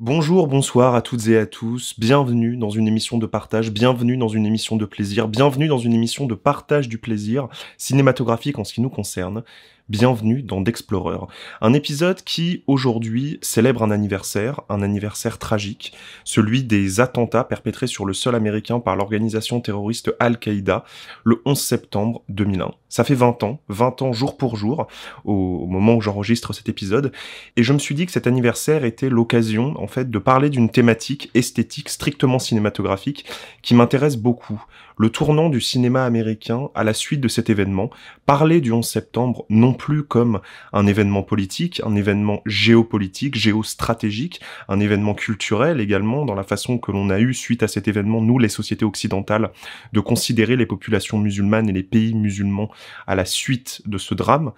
Bonjour, bonsoir à toutes et à tous, bienvenue dans une émission de partage, bienvenue dans une émission de plaisir, bienvenue dans une émission de partage du plaisir cinématographique en ce qui nous concerne, bienvenue dans D'Explorer, un épisode qui aujourd'hui célèbre un anniversaire tragique, celui des attentats perpétrés sur le sol américain par l'organisation terroriste Al-Qaïda le 11 septembre 2001. Ça fait 20 ans jour pour jour, au moment où j'enregistre cet épisode, et je me suis dit que cet anniversaire était l'occasion, en fait, de parler d'une thématique esthétique strictement cinématographique qui m'intéresse beaucoup. Le tournant du cinéma américain à la suite de cet événement, parler du 11 septembre non plus comme un événement politique, un événement géopolitique, géostratégique, un événement culturel également, dans la façon que l'on a eu suite à cet événement, nous, les sociétés occidentales, de considérer les populations musulmanes et les pays musulmans à la suite de ce drame.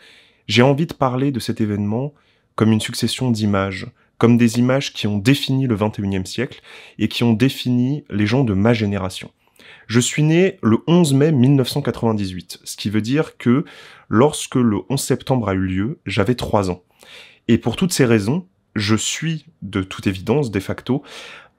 J'ai envie de parler de cet événement comme une succession d'images, comme des images qui ont défini le XXIe siècle et qui ont défini les gens de ma génération. Je suis né le 11 mai 1998, ce qui veut dire que lorsque le 11 septembre a eu lieu, j'avais 3 ans. Et pour toutes ces raisons, je suis, de toute évidence, de facto,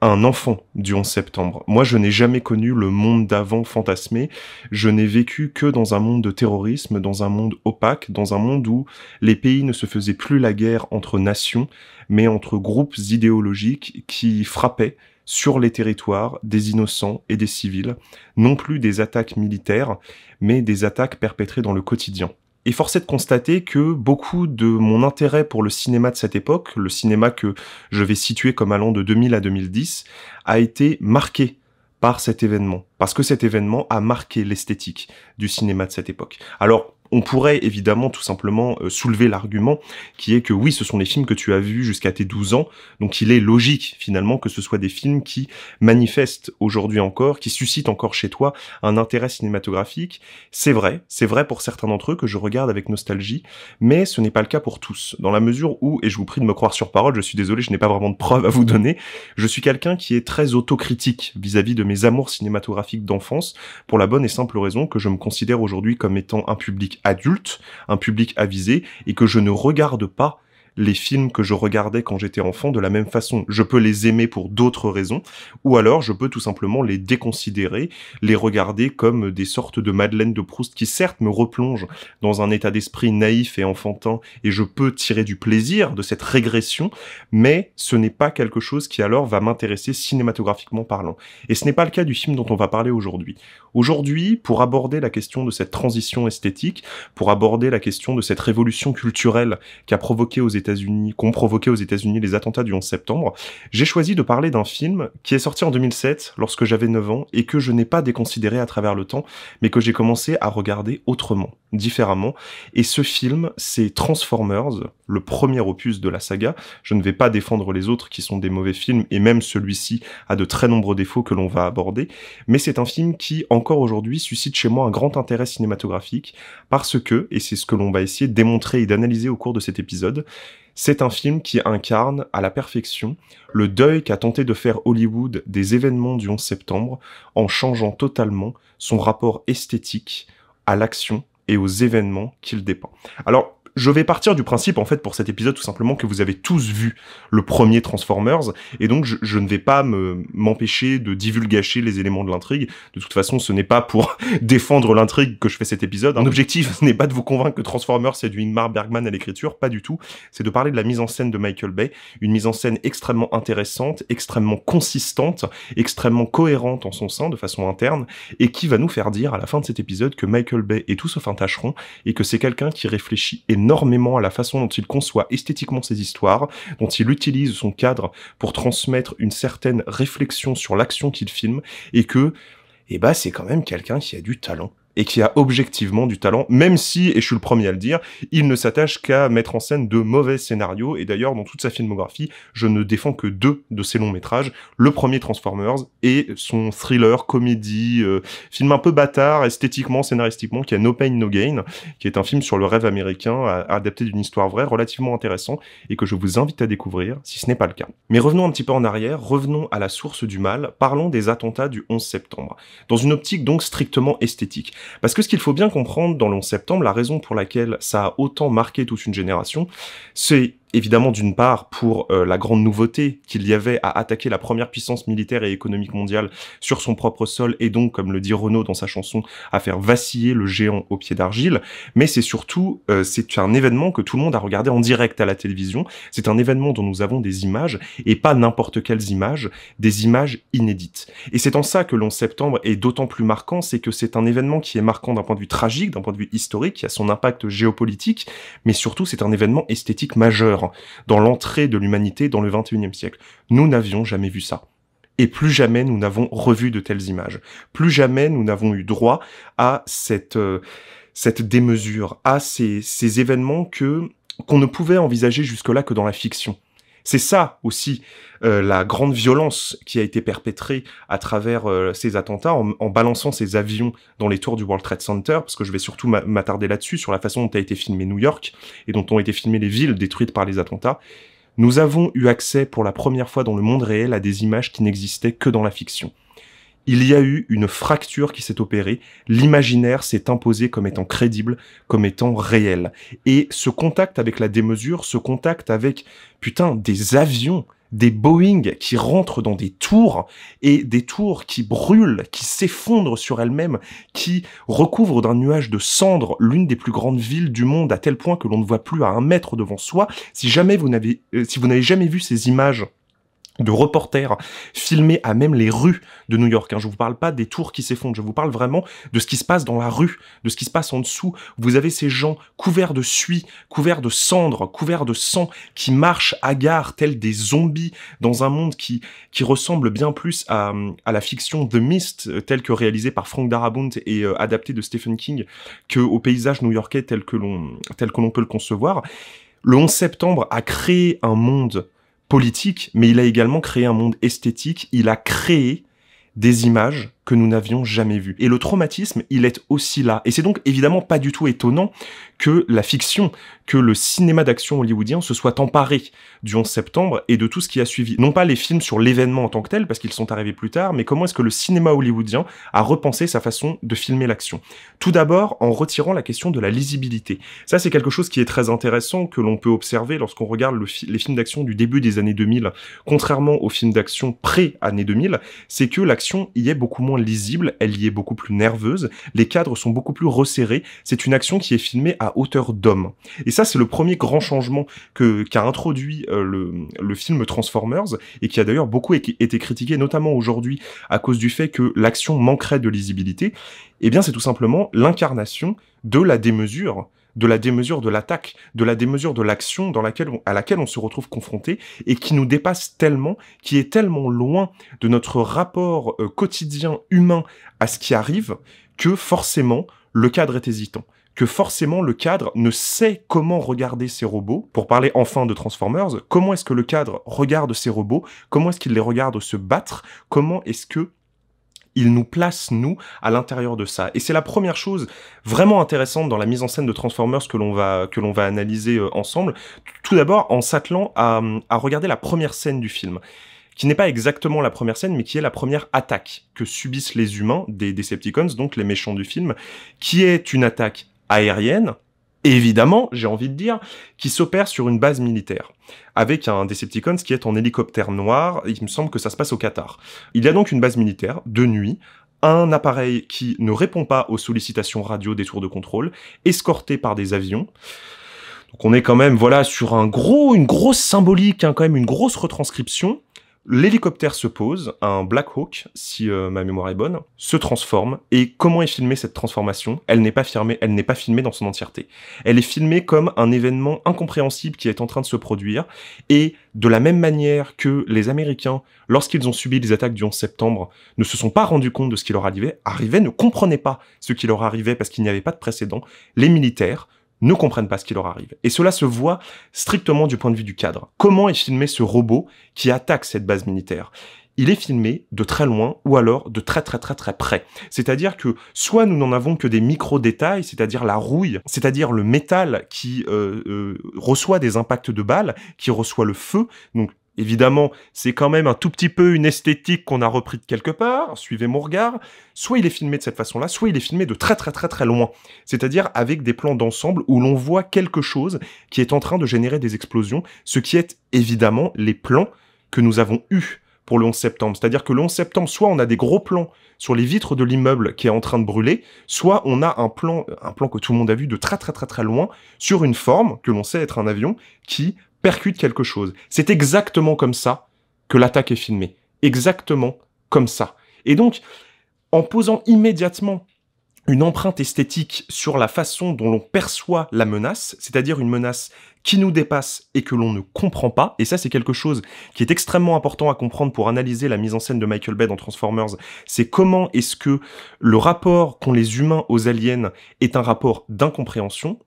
un enfant du 11 septembre. Moi, je n'ai jamais connu le monde d'avant fantasmé, je n'ai vécu que dans un monde de terrorisme, dans un monde opaque, dans un monde où les pays ne se faisaient plus la guerre entre nations, mais entre groupes idéologiques qui frappaient sur les territoires des innocents et des civils, non plus des attaques militaires, mais des attaques perpétrées dans le quotidien. Et force est de constater que beaucoup de mon intérêt pour le cinéma de cette époque, le cinéma que je vais situer comme allant de 2000 à 2010, a été marqué par cet événement. Parce que cet événement a marqué l'esthétique du cinéma de cette époque. Alors, on pourrait évidemment tout simplement soulever l'argument qui est que oui, ce sont les films que tu as vus jusqu'à tes 12 ans, donc il est logique finalement que ce soit des films qui manifestent aujourd'hui encore, qui suscitent encore chez toi un intérêt cinématographique. C'est vrai pour certains d'entre eux que je regarde avec nostalgie, mais ce n'est pas le cas pour tous, dans la mesure où, et je vous prie de me croire sur parole, je suis désolé, je n'ai pas vraiment de preuves à vous donner, je suis quelqu'un qui est très autocritique vis-à-vis de mes amours cinématographiques d'enfance, pour la bonne et simple raison que je me considère aujourd'hui comme étant un public adulte, un public avisé, et que je ne regarde pas les films que je regardais quand j'étais enfant de la même façon. Je peux les aimer pour d'autres raisons, ou alors je peux tout simplement les déconsidérer, les regarder comme des sortes de Madeleine de Proust qui certes me replongent dans un état d'esprit naïf et enfantin, et je peux tirer du plaisir de cette régression, mais ce n'est pas quelque chose qui alors va m'intéresser cinématographiquement parlant. Et ce n'est pas le cas du film dont on va parler aujourd'hui. Aujourd'hui, pour aborder la question de cette transition esthétique, pour aborder la question de cette révolution culturelle qu'ont provoqué aux États-Unis les attentats du 11 septembre, j'ai choisi de parler d'un film qui est sorti en 2007, lorsque j'avais 9 ans, et que je n'ai pas déconsidéré à travers le temps, mais que j'ai commencé à regarder autrement, différemment. Et ce film, c'est Transformers, le premier opus de la saga. Je ne vais pas défendre les autres qui sont des mauvais films, et même celui-ci a de très nombreux défauts que l'on va aborder, mais c'est un film qui, encore aujourd'hui, suscite chez moi un grand intérêt cinématographique, parce que, et c'est ce que l'on va essayer de démontrer et d'analyser au cours de cet épisode, c'est un film qui incarne à la perfection le deuil qu'a tenté de faire Hollywood des événements du 11 septembre en changeant totalement son rapport esthétique à l'action et aux événements qu'il dépeint. Alors, je vais partir du principe, en fait, pour cet épisode, tout simplement, que vous avez tous vu le premier Transformers, et donc je ne vais pas m'empêcher de divulgacher les éléments de l'intrigue. De toute façon, ce n'est pas pour défendre l'intrigue que je fais cet épisode. Mon objectif n'est pas de vous convaincre que Transformers, c'est du Ingmar Bergman à l'écriture, pas du tout. C'est de parler de la mise en scène de Michael Bay, une mise en scène extrêmement intéressante, extrêmement consistante, extrêmement cohérente en son sein, de façon interne, et qui va nous faire dire, à la fin de cet épisode, que Michael Bay est tout sauf un tâcheron, et que c'est quelqu'un qui réfléchit énormément à la façon dont il conçoit esthétiquement ses histoires, dont il utilise son cadre pour transmettre une certaine réflexion sur l'action qu'il filme, et que, c'est quand même quelqu'un qui a du talent. Et qui a objectivement du talent, même si, et je suis le premier à le dire, il ne s'attache qu'à mettre en scène de mauvais scénarios, et d'ailleurs, dans toute sa filmographie, je ne défends que 2 de ses longs métrages, le premier Transformers, et son thriller, comédie, film un peu bâtard, esthétiquement, scénaristiquement, qui est No Pain, No Gain, qui est un film sur le rêve américain, adapté d'une histoire vraie, relativement intéressant, et que je vous invite à découvrir, si ce n'est pas le cas. Mais revenons un petit peu en arrière, revenons à la source du mal, parlons des attentats du 11 septembre, dans une optique donc strictement esthétique. Parce que ce qu'il faut bien comprendre dans le 11 septembre, la raison pour laquelle ça a autant marqué toute une génération, c'est Évidemment, d'une part, pour la grande nouveauté qu'il y avait à attaquer la première puissance militaire et économique mondiale sur son propre sol, et donc, comme le dit Renaud dans sa chanson, à faire vaciller le géant au pied d'argile, mais c'est surtout, c'est un événement que tout le monde a regardé en direct à la télévision, c'est un événement dont nous avons des images, et pas n'importe quelles images, des images inédites. Et c'est en ça que l'11 septembre est d'autant plus marquant, c'est que c'est un événement qui est marquant d'un point de vue tragique, d'un point de vue historique, qui a son impact géopolitique, mais surtout c'est un événement esthétique majeur dans l'entrée de l'humanité dans le XXIe siècle. Nous n'avions jamais vu ça. Et plus jamais nous n'avons revu de telles images. Plus jamais nous n'avons eu droit à cette démesure, à ces événements qu'on ne pouvait envisager jusque-là que dans la fiction. C'est ça aussi la grande violence qui a été perpétrée à travers ces attentats en balançant ces avions dans les tours du World Trade Center, parce que je vais surtout m'attarder là-dessus, sur la façon dont a été filmé New York et dont ont été filmées les villes détruites par les attentats. Nous avons eu accès pour la première fois dans le monde réel à des images qui n'existaient que dans la fiction. Il y a eu une fracture qui s'est opérée, l'imaginaire s'est imposé comme étant crédible, comme étant réel. Et ce contact avec la démesure, ce contact avec, des avions, des Boeing qui rentrent dans des tours, et des tours qui brûlent, qui s'effondrent sur elles-mêmes, qui recouvrent d'un nuage de cendres l'une des plus grandes villes du monde, à tel point que l'on ne voit plus à 1 mètre devant soi. Si vous n'avez jamais vu ces images de reporters filmés à même les rues de New York. Je vous parle pas des tours qui s'effondrent, je vous parle vraiment de ce qui se passe dans la rue, de ce qui se passe en dessous. Vous avez ces gens couverts de suie, couverts de cendres, couverts de sang, qui marchent hagards tels des zombies dans un monde qui ressemble bien plus à la fiction The Mist, telle que réalisée par Frank Darabont et adaptée de Stephen King, que au paysage new-yorkais tel que l'on peut le concevoir. Le 11 septembre a créé un monde politique, mais il a également créé un monde esthétique, il a créé des images que nous n'avions jamais vues. Et le traumatisme, il est aussi là. Et c'est donc évidemment pas du tout étonnant que la fiction, que le cinéma d'action hollywoodien se soit emparé du 11 septembre et de tout ce qui a suivi. Non pas les films sur l'événement en tant que tel, parce qu'ils sont arrivés plus tard, mais comment est-ce que le cinéma hollywoodien a repensé sa façon de filmer l'action. Tout d'abord, en retirant la question de la lisibilité. Ça, c'est quelque chose qui est très intéressant, que l'on peut observer lorsqu'on regarde les films d'action du début des années 2000, contrairement aux films d'action pré-années 2000, c'est que l'action y est beaucoup moins lisible, elle y est beaucoup plus nerveuse, les cadres sont beaucoup plus resserrés, c'est une action qui est filmée à hauteur d'homme. Et ça, c'est le premier grand changement qu'a introduit le film Transformers, et qui a d'ailleurs beaucoup été critiqué, notamment aujourd'hui, à cause du fait que l'action manquerait de lisibilité. Eh bien, c'est tout simplement l'incarnation de la démesure, de l'attaque, de la démesure de l'action à laquelle on se retrouve confronté, et qui nous dépasse tellement, qui est tellement loin de notre rapport quotidien humain à ce qui arrive, que forcément, le cadre est hésitant. Que forcément le cadre ne sait comment regarder ces robots. Pour parler enfin de Transformers, comment est-ce que le cadre regarde ces robots? Comment est-ce qu'il les regarde se battre? Comment est-ce que il nous place, nous, à l'intérieur de ça. Et c'est la première chose vraiment intéressante dans la mise en scène de Transformers que l'on va analyser ensemble. Tout d'abord, en s'attelant à regarder la première scène du film, qui n'est pas exactement la première scène, mais qui est la première attaque que subissent les humains des Decepticons, donc les méchants du film, qui est une attaque aérienne, évidemment, j'ai envie de dire, qui s'opère sur une base militaire, avec un Decepticons qui est en hélicoptère noir, et il me semble que ça se passe au Qatar. Il y a donc une base militaire, de nuit, un appareil qui ne répond pas aux sollicitations radio des tours de contrôle, escorté par des avions. Donc on est quand même, sur une grosse symbolique, quand même une grosse retranscription. L'hélicoptère se pose, un Black Hawk, si ma mémoire est bonne, se transforme, et comment est filmée cette transformation? Elle n'est pas filmée dans son entièreté. Elle est filmée comme un événement incompréhensible qui est en train de se produire, et de la même manière que les Américains, lorsqu'ils ont subi les attaques du 11 septembre, ne se sont pas rendus compte de ce qui leur arrivait, ne comprenaient pas ce qui leur arrivait parce qu'il n'y avait pas de précédent, les militaires ne comprennent pas ce qui leur arrive. Et cela se voit strictement du point de vue du cadre. Comment est filmé ce robot qui attaque cette base militaire? Il est filmé de très loin ou alors de très très très très près. C'est-à-dire que soit nous n'en avons que des micro-détails, c'est-à-dire la rouille, c'est-à-dire le métal qui reçoit des impacts de balles, qui reçoit le feu, donc évidemment, c'est quand même un tout petit peu une esthétique qu'on a repris de quelque part, suivez mon regard, soit il est filmé de cette façon-là, soit il est filmé de très très très très loin, c'est-à-dire avec des plans d'ensemble où l'on voit quelque chose qui est en train de générer des explosions, ce qui est évidemment les plans que nous avons eus pour le 11 septembre. C'est-à-dire que le 11 septembre, soit on a des gros plans sur les vitres de l'immeuble qui est en train de brûler, soit on a un plan que tout le monde a vu de très très très très loin, sur une forme que l'on sait être un avion qui percute quelque chose. C'est exactement comme ça que l'attaque est filmée. Exactement comme ça. Et donc, en posant immédiatement une empreinte esthétique sur la façon dont l'on perçoit la menace, c'est-à-dire une menace qui nous dépasse et que l'on ne comprend pas, et ça c'est quelque chose qui est extrêmement important à comprendre pour analyser la mise en scène de Michael Bay dans Transformers, c'est comment est-ce que le rapport qu'ont les humains aux aliens est un rapport d'incompréhension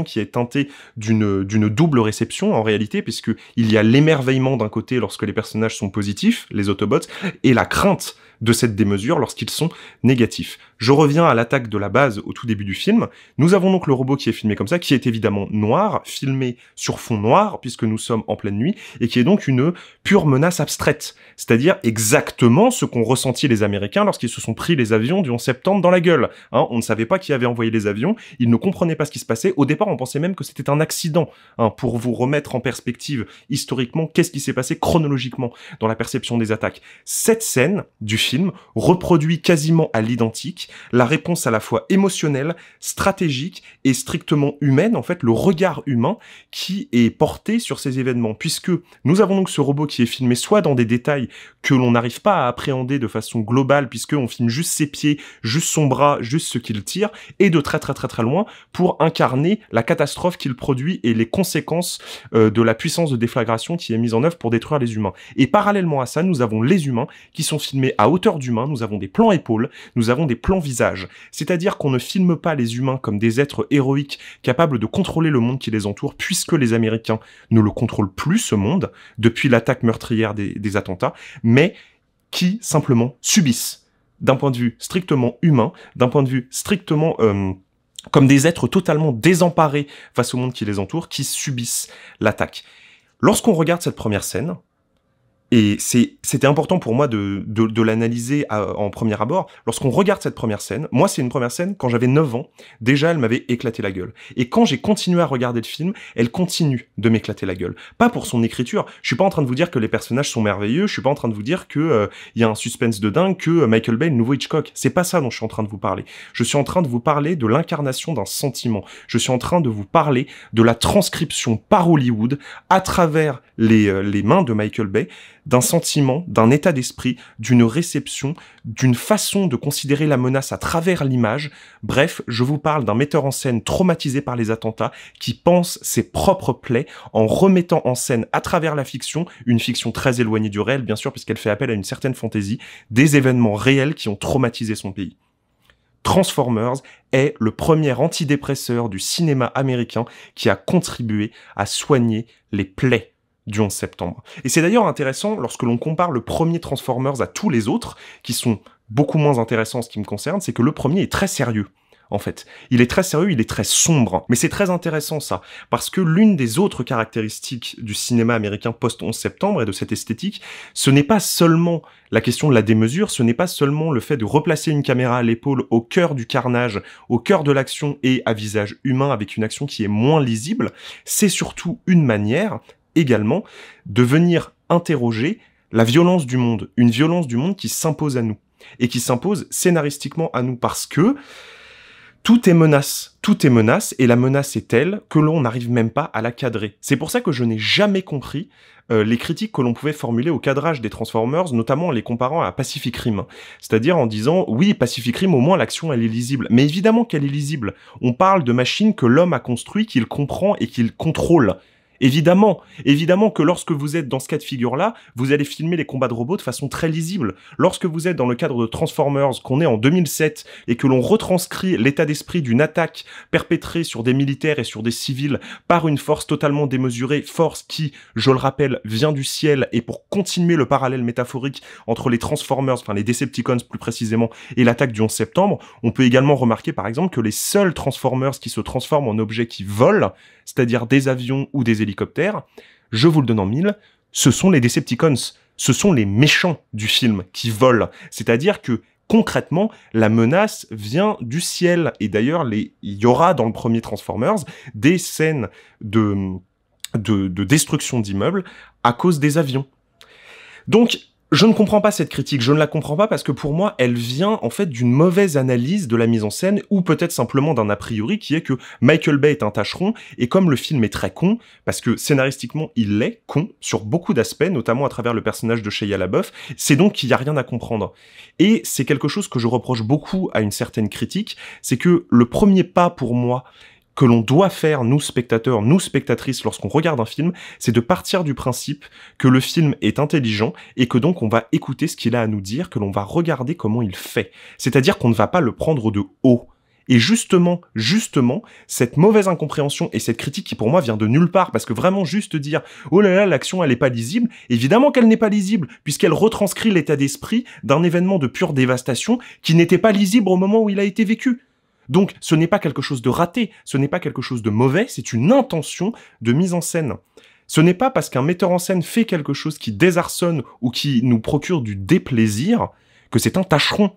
qui est teinté d'une double réception en réalité, puisque il y a l'émerveillement d'un côté lorsque les personnages sont positifs, les Autobots, et la crainte de cette démesure lorsqu'ils sont négatifs. Je reviens à l'attaque de la base au tout début du film. Nous avons donc le robot qui est filmé comme ça, qui est évidemment noir, filmé sur fond noir, puisque nous sommes en pleine nuit, et qui est donc une pure menace abstraite. C'est-à-dire exactement ce qu'ont ressenti les Américains lorsqu'ils se sont pris les avions du 11 septembre dans la gueule. On ne savait pas qui avait envoyé les avions, ils ne comprenaient pas ce qui se passait. Au départ, on pensait même que c'était un accident. Pour vous remettre en perspective historiquement, qu'est-ce qui s'est passé chronologiquement dans la perception des attaques. Cette scène du film reproduit quasiment à l'identique la réponse à la fois émotionnelle, stratégique et strictement humaine, en fait, le regard humain qui est porté sur ces événements, puisque nous avons donc ce robot qui est filmé soit dans des détails que l'on n'arrive pas à appréhender de façon globale, puisqu'on filme juste ses pieds, juste son bras, juste ce qu'il tire, et de très très très très loin pour incarner la catastrophe qu'il produit et les conséquences de la puissance de déflagration qui est mise en œuvre pour détruire les humains. Et parallèlement à ça, nous avons les humains qui sont filmés à hauteur d'humain, nous avons des plans épaules, nous avons des plans visage. C'est-à-dire qu'on ne filme pas les humains comme des êtres héroïques capables de contrôler le monde qui les entoure, puisque les Américains ne le contrôlent plus, ce monde, depuis l'attaque meurtrière des attentats, mais qui simplement subissent, d'un point de vue strictement humain, d'un point de vue strictement comme des êtres totalement désemparés face au monde qui les entoure, qui subissent l'attaque. Lorsqu'on regarde cette première scène, et c'était important pour moi de l'analyser en premier abord. Lorsqu'on regarde cette première scène, moi c'est une première scène, quand j'avais 9 ans, déjà elle m'avait éclaté la gueule. Et quand j'ai continué à regarder le film, elle continue de m'éclater la gueule. Pas pour son écriture, je suis pas en train de vous dire que les personnages sont merveilleux, je suis pas en train de vous dire que y a un suspense de dingue, que Michael Bay est le nouveau Hitchcock. C'est pas ça dont je suis en train de vous parler. Je suis en train de vous parler de l'incarnation d'un sentiment. Je suis en train de vous parler de la transcription par Hollywood, à travers les mains de Michael Bay, d'un sentiment, d'un état d'esprit, d'une réception, d'une façon de considérer la menace à travers l'image. Bref, je vous parle d'un metteur en scène traumatisé par les attentats qui pense ses propres plaies en remettant en scène à travers la fiction, une fiction très éloignée du réel, bien sûr, puisqu'elle fait appel à une certaine fantaisie, des événements réels qui ont traumatisé son pays. Transformers est le premier antidépresseur du cinéma américain qui a contribué à soigner les plaies du 11 septembre. Et c'est d'ailleurs intéressant lorsque l'on compare le premier Transformers à tous les autres, qui sont beaucoup moins intéressants en ce qui me concerne, c'est que le premier est très sérieux. En fait, il est très sérieux, il est très sombre. Mais c'est très intéressant ça, parce que l'une des autres caractéristiques du cinéma américain post-11 septembre et de cette esthétique, ce n'est pas seulement la question de la démesure, ce n'est pas seulement le fait de replacer une caméra à l'épaule au cœur du carnage, au cœur de l'action et à visage humain avec une action qui est moins lisible, c'est surtout une manière également de venir interroger la violence du monde, une violence du monde qui s'impose à nous, et qui s'impose scénaristiquement à nous, parce que tout est menace, et la menace est telle que l'on n'arrive même pas à la cadrer. C'est pour ça que je n'ai jamais compris les critiques que l'on pouvait formuler au cadrage des Transformers, notamment en les comparant à Pacific Rim. C'est-à-dire en disant, oui, Pacific Rim, au moins l'action elle est lisible. Mais évidemment qu'elle est lisible. On parle de machines que l'homme a construites, qu'il comprend et qu'il contrôle. Évidemment que lorsque vous êtes dans ce cas de figure-là, vous allez filmer les combats de robots de façon très lisible. Lorsque vous êtes dans le cadre de Transformers, qu'on est en 2007, et que l'on retranscrit l'état d'esprit d'une attaque perpétrée sur des militaires et sur des civils par une force totalement démesurée, force qui, je le rappelle, vient du ciel, et pour continuer le parallèle métaphorique entre les Transformers, enfin les Decepticons plus précisément, et l'attaque du 11 septembre, on peut également remarquer par exemple que les seuls Transformers qui se transforment en objets qui volent, c'est-à-dire des avions ou des hélicoptères, je vous le donne en mille, ce sont les Decepticons, ce sont les méchants du film qui volent. C'est-à-dire que concrètement, la menace vient du ciel. Et d'ailleurs, il y aura dans le premier Transformers des scènes de destruction d'immeubles à cause des avions. Donc, je ne comprends pas cette critique, je ne la comprends pas parce que pour moi, elle vient en fait d'une mauvaise analyse de la mise en scène ou peut-être simplement d'un a priori qui est que Michael Bay est un tâcheron et comme le film est très con, parce que scénaristiquement il est con sur beaucoup d'aspects, notamment à travers le personnage de Shia LaBeouf, c'est donc qu'il n'y a rien à comprendre. Et c'est quelque chose que je reproche beaucoup à une certaine critique, c'est que le premier pas pour moi que l'on doit faire, nous spectateurs, nous spectatrices, lorsqu'on regarde un film, c'est de partir du principe que le film est intelligent et que donc on va écouter ce qu'il a à nous dire, que l'on va regarder comment il fait. C'est-à-dire qu'on ne va pas le prendre de haut. Et justement, cette mauvaise incompréhension et cette critique qui pour moi vient de nulle part, parce que vraiment juste dire « Oh là là, l'action elle est pas lisible », évidemment qu'elle n'est pas lisible, puisqu'elle retranscrit l'état d'esprit d'un événement de pure dévastation qui n'était pas lisible au moment où il a été vécu. Donc, ce n'est pas quelque chose de raté, ce n'est pas quelque chose de mauvais, c'est une intention de mise en scène. Ce n'est pas parce qu'un metteur en scène fait quelque chose qui désarçonne ou qui nous procure du déplaisir que c'est un tâcheron.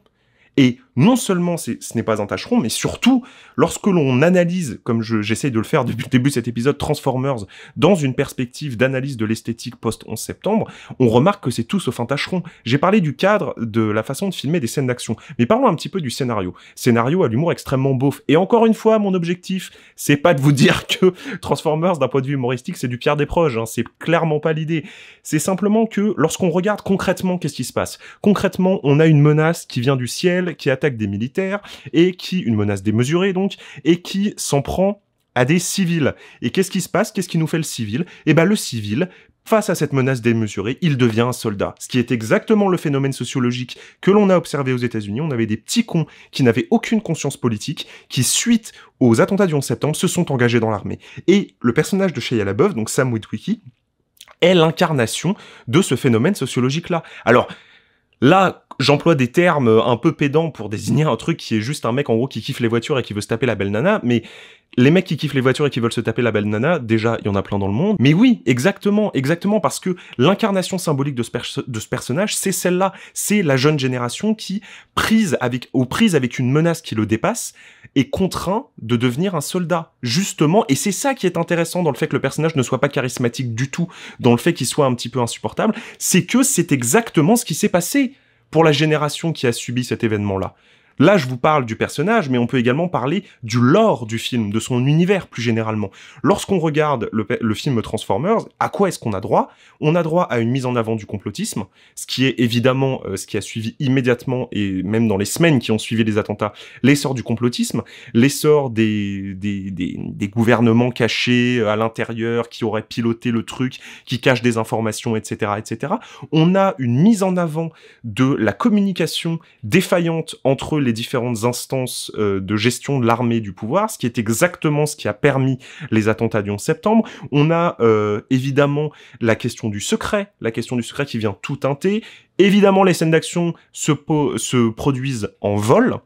Et non seulement ce n'est pas un tâcheron, mais surtout, lorsque l'on analyse, comme j'essaye de le faire depuis le début de cet épisode, Transformers, dans une perspective d'analyse de l'esthétique post-11 septembre, on remarque que c'est tout sauf un tâcheron. J'ai parlé du cadre, de la façon de filmer des scènes d'action, mais parlons un petit peu du scénario. Scénario à l'humour extrêmement beauf. Et encore une fois, mon objectif, c'est pas de vous dire que Transformers, d'un point de vue humoristique, c'est du Pierre Desproges, hein, c'est clairement pas l'idée. C'est simplement que, lorsqu'on regarde concrètement, qu'est-ce qui se passe? Concrètement, on a une menace qui vient du ciel, qui attaque des militaires, et une menace démesurée donc, et qui s'en prend à des civils. Et qu'est-ce qui se passe? Qu'est-ce qui nous fait le civil? Eh ben le civil, face à cette menace démesurée, il devient un soldat. Ce qui est exactement le phénomène sociologique que l'on a observé aux États-Unis. On avait des petits cons qui n'avaient aucune conscience politique, qui, suite aux attentats du 11 septembre, se sont engagés dans l'armée. Et le personnage de Shia LaBeouf, donc Sam Witwicky, est l'incarnation de ce phénomène sociologique-là. Alors, là, j'emploie des termes un peu pédants pour désigner un truc qui est juste un mec en gros qui kiffe les voitures et qui veut se taper la belle nana, mais les mecs qui kiffent les voitures et qui veulent se taper la belle nana, déjà, il y en a plein dans le monde. Mais oui, exactement, parce que l'incarnation symbolique de ce personnage, c'est celle-là. C'est la jeune génération qui, aux prises avec une menace qui le dépasse, est contraint de devenir un soldat. Justement, et c'est ça qui est intéressant dans le fait que le personnage ne soit pas charismatique du tout, dans le fait qu'il soit un petit peu insupportable, c'est que c'est exactement ce qui s'est passé pour la génération qui a subi cet événement-là. Là, je vous parle du personnage, mais on peut également parler du lore du film, de son univers plus généralement. Lorsqu'on regarde le film Transformers, à quoi est-ce qu'on a droit? On a droit à une mise en avant du complotisme, ce qui est évidemment ce qui a suivi immédiatement, et même dans les semaines qui ont suivi les attentats, l'essor du complotisme, l'essor des gouvernements cachés à l'intérieur, qui auraient piloté le truc, qui cachent des informations, etc., etc. On a une mise en avant de la communication défaillante entre les différentes instances de gestion de l'armée du pouvoir, ce qui est exactement ce qui a permis les attentats du 11 septembre. On a évidemment la question du secret qui vient tout teinter. Évidemment, les scènes d'action se produisent en vol.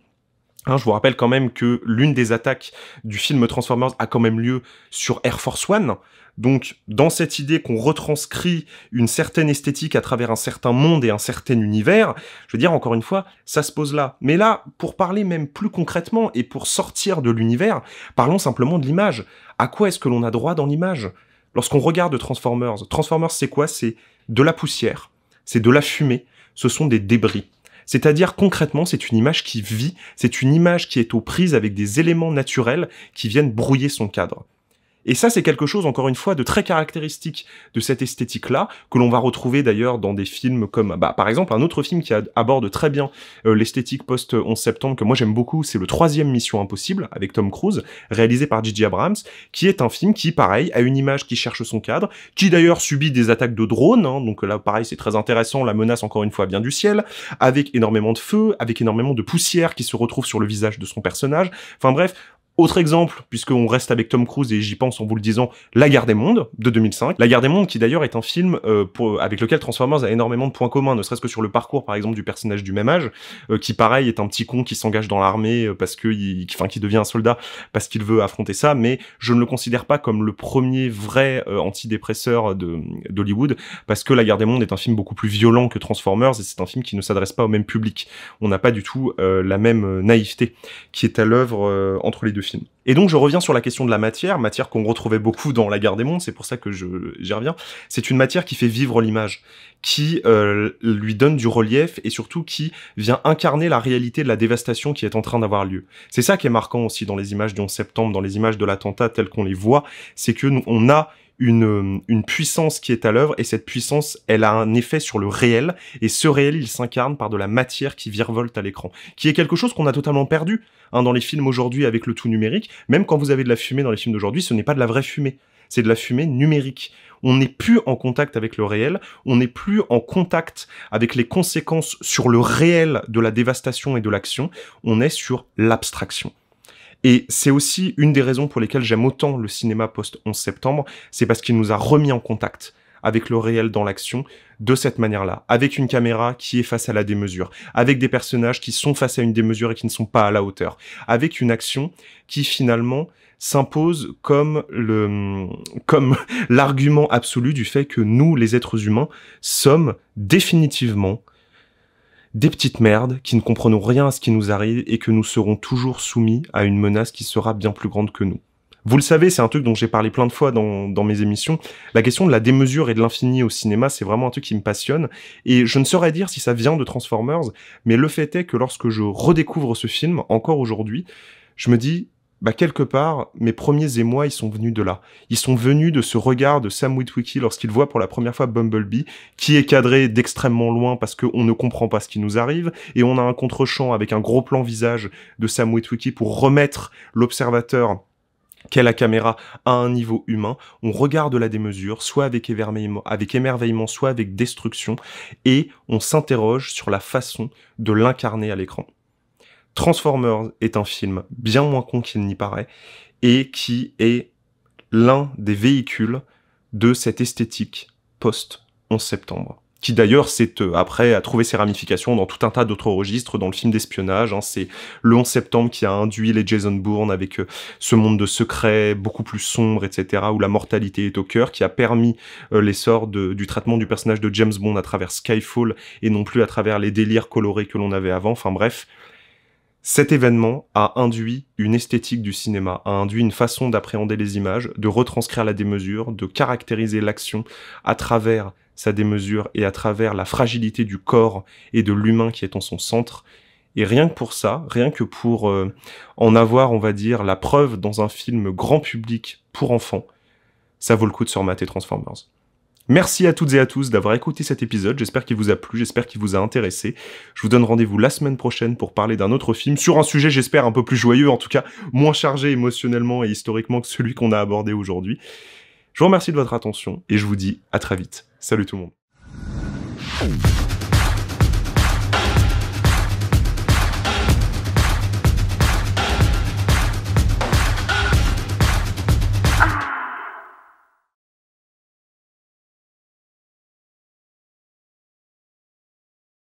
Je vous rappelle quand même que l'une des attaques du film Transformers a quand même lieu sur Air Force One. Donc, dans cette idée qu'on retranscrit une certaine esthétique à travers un certain monde et un certain univers, je veux dire, encore une fois, ça se pose là. Mais là, pour parler même plus concrètement et pour sortir de l'univers, parlons simplement de l'image. À quoi est-ce que l'on a droit dans l'image? Lorsqu'on regarde Transformers, c'est quoi? C'est de la poussière, c'est de la fumée, ce sont des débris. C'est-à-dire, concrètement, c'est une image qui vit, c'est une image qui est aux prises avec des éléments naturels qui viennent brouiller son cadre. Et ça, c'est quelque chose, encore une fois, de très caractéristique de cette esthétique-là, que l'on va retrouver d'ailleurs dans des films comme, par exemple, un autre film qui aborde très bien l'esthétique post-11 septembre, que moi j'aime beaucoup, c'est le 3e Mission Impossible, avec Tom Cruise, réalisé par J.J. Abrams, qui est un film qui, pareil, a une image qui cherche son cadre, qui d'ailleurs subit des attaques de drones, donc là, pareil, c'est très intéressant, la menace, encore une fois, vient du ciel, avec énormément de feu, avec énormément de poussière qui se retrouve sur le visage de son personnage, enfin bref, Autre exemple, puisqu'on reste avec Tom Cruise et j'y pense en vous le disant, La Guerre des Mondes, de 2005. La Guerre des Mondes, qui d'ailleurs est un film avec lequel Transformers a énormément de points communs, ne serait-ce que sur le parcours, par exemple, du personnage du même âge, qui pareil est un petit con qui s'engage dans l'armée parce que, qui devient un soldat parce qu'il veut affronter ça, mais je ne le considère pas comme le premier vrai antidépresseur d'Hollywood, parce que La Guerre des Mondes est un film beaucoup plus violent que Transformers, et c'est un film qui ne s'adresse pas au même public. On n'a pas du tout la même naïveté qui est à l'œuvre entre les deux films. Et donc je reviens sur la question de la matière qu'on retrouvait beaucoup dans La Guerre des Mondes, c'est pour ça que j'y reviens. C'est une matière qui fait vivre l'image, qui lui donne du relief et surtout qui vient incarner la réalité de la dévastation qui est en train d'avoir lieu. C'est ça qui est marquant aussi dans les images du 11 septembre, dans les images de l'attentat telles qu'on les voit, c'est que on a une puissance qui est à l'œuvre, et cette puissance, elle a un effet sur le réel, et ce réel, il s'incarne par de la matière qui virevolte à l'écran, qui est quelque chose qu'on a totalement perdu dans les films aujourd'hui avec le tout numérique. Même quand vous avez de la fumée dans les films d'aujourd'hui, ce n'est pas de la vraie fumée, c'est de la fumée numérique. On n'est plus en contact avec le réel, on n'est plus en contact avec les conséquences sur le réel de la dévastation et de l'action, on est sur l'abstraction. Et c'est aussi une des raisons pour lesquelles j'aime autant le cinéma post-11 septembre, c'est parce qu'il nous a remis en contact avec le réel dans l'action de cette manière-là, avec une caméra qui est face à la démesure, avec des personnages qui sont face à une démesure et qui ne sont pas à la hauteur, avec une action qui finalement s'impose comme l'argument absolu du fait que nous, les êtres humains, sommes définitivement des petites merdes qui ne comprenons rien à ce qui nous arrive et que nous serons toujours soumis à une menace qui sera bien plus grande que nous. Vous le savez, c'est un truc dont j'ai parlé plein de fois dans mes émissions. La question de la démesure et de l'infini au cinéma, c'est vraiment un truc qui me passionne. Et je ne saurais dire si ça vient de Transformers, mais le fait est que lorsque je redécouvre ce film, encore aujourd'hui, je me dis, quelque part, mes premiers émois, ils sont venus de là. Ils sont venus de ce regard de Sam Witwicky lorsqu'il voit pour la première fois Bumblebee, qui est cadré d'extrêmement loin parce qu'on ne comprend pas ce qui nous arrive, et on a un contre-champ avec un gros plan visage de Sam Witwicky pour remettre l'observateur qu'est la caméra à un niveau humain. On regarde la démesure, soit avec émerveillement, soit avec destruction, et on s'interroge sur la façon de l'incarner à l'écran. Transformers est un film bien moins con qu'il n'y paraît, et qui est l'un des véhicules de cette esthétique post-11 septembre. Qui d'ailleurs, après, a trouvé ses ramifications dans tout un tas d'autres registres, dans le film d'espionnage. C'est le 11 septembre qui a induit les Jason Bourne avec ce monde de secrets beaucoup plus sombre, etc., où la mortalité est au cœur, qui a permis l'essor du traitement du personnage de James Bond à travers Skyfall, et non plus à travers les délires colorés que l'on avait avant. Enfin bref, cet événement a induit une esthétique du cinéma, a induit une façon d'appréhender les images, de retranscrire la démesure, de caractériser l'action à travers sa démesure et à travers la fragilité du corps et de l'humain qui est en son centre. Et rien que pour ça, rien que pour en avoir, on va dire, la preuve dans un film grand public pour enfants, ça vaut le coup de se remater Transformers. Merci à toutes et à tous d'avoir écouté cet épisode, j'espère qu'il vous a plu, j'espère qu'il vous a intéressé. Je vous donne rendez-vous la semaine prochaine pour parler d'un autre film, sur un sujet j'espère un peu plus joyeux, en tout cas moins chargé émotionnellement et historiquement que celui qu'on a abordé aujourd'hui. Je vous remercie de votre attention et je vous dis à très vite. Salut tout le monde.